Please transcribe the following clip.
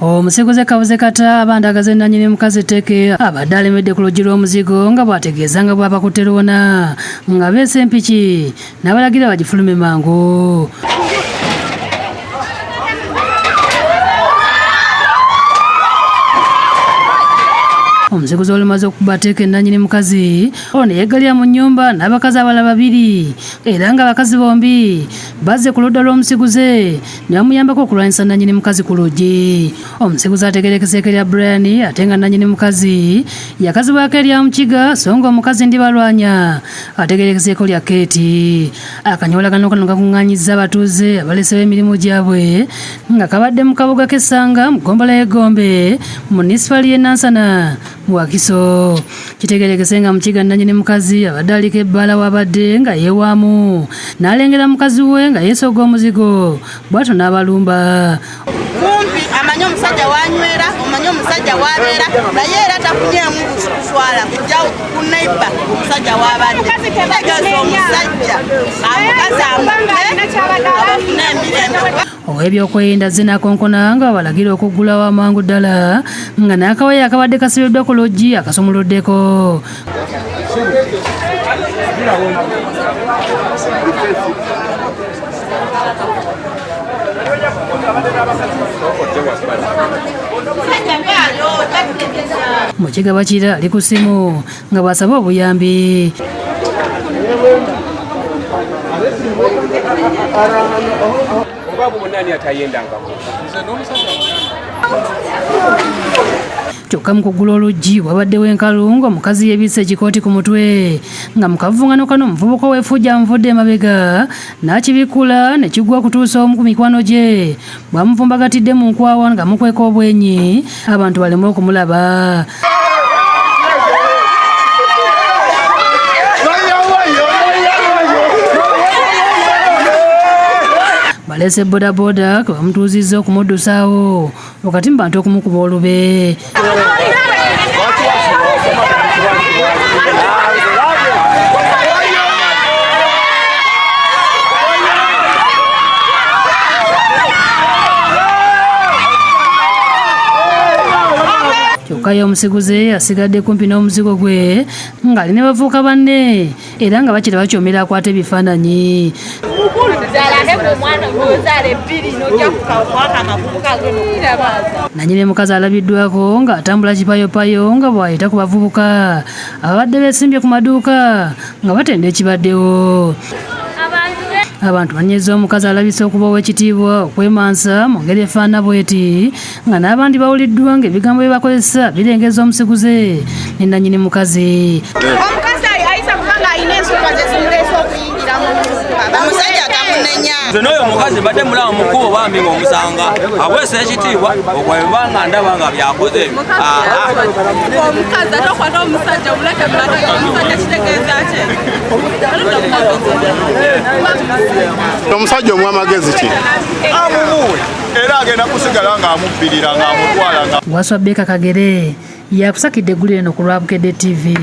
Omusiguze kabuze kata abandagaze nanyini mukazi teke abadde alemedde ku luggi lw'omuzigo nga bwategeeza nga bwava kuterona nga beese empiki n'abalagira bagifulume mangu. Omusiguze olumaze okuba teke nanyini mukazi ono yeggalira mu nnyumba n'abakazi abalala babiri era nga abakazi bombi bazze ku ludda lw'omusiguze ne bamuyambako okulwanyisa nanyini mukazi ku luggi. Omusiguze ategerekeseeko erya Brian ate nga nanyini mukazi yakazibwako erya Mukiga so nga omukazi Ndibalwanya ategerekeseeko lya Kate. Akanyoolagano kano kakuŋŋaanyizza abatuuze abalese b'emirimu gyabwe nga kabadde mu kabuga k'Essanga mu ggombolola y'Egombe munisipali y'e Nansana mu Wakiso. Kitegerekese nga Mukiga nanyini mukazi abadde aliko ebbaala wabadde nga yeewaamu n'alengera mukazi we nga yeesogga omuzigo bw'atyo n'abalumba. Kumpi amanyi omusajja wanywera omanyi omusajja wabeera naye era tafunyeemu kuswala kujja ku neighbor omusajja wabadde tegeeza omusajja amukazi amuke abafune emirembe. Ow'ebyokwerinda zinakonkona nga balagira okuggulawo amangu ddala nga n'akawayi akabadde kasibiddwa ku luggi akasumuluddeko. Mukiga Bakira ali ku ssimu nga bw'asaba obuyambi. Kyokka mu kuggula oluggi wabaddewo enkalu ng'omukazi yeebisse ekikooti ku mutwe nga mu kavuŋŋano kano omuvubuka ow'effujja amuvudde emabega n'akibikkula ne kigwa kutuusa omu ku mikwano gye bw'amuvumbagatidde mu nkwawa nga mukweka obwenyi abantu baleme okumulaba. Balese bodaboda ke bamutuuzizza okumuddusaawo wakati mu bantu okumukuba olube. Kyokka ye omusiguze asigadde kumpi n'omuzigo gwe ng'ali ne bavubuka banne era nga bakira bakyomera akwata ebifaananyi. Nanyini mukazi alabiddwako ng'atambula kipayopayo nga bw'ayita ku bavubuka ababadde beesimbye ku maduuka nga batenda ekibaddewo. Abantu banyezza omukazi alabise okuba ow'ekitiibwa okwemansa mu ngeri efaana bw'eti nga n'abandi bawuliddwa ng'ebigambo bye bakozesa birengeza omusiguze ne nanyini mukazi. Omukazi ayisa kubanga alina ensonga ze zimuleese okuyingira mu nyumba omusajja tamunenya. N'oyo omukazi mbadde mulaba mu kkubo bambi ng'omusanga abwesa ekitiibwa okwemba nga ndaba nga byakoze. Omukazi ate okwata omusajja omuleke mulaga omusajja kitegeeza ki? Omusajja omwamagezi ki? Amumuwe era agenda kusigala ng'amubbirira ng'amutwala. Waswa Beka Kagere yakusakidde eggulire no ku Lwabukedde TV.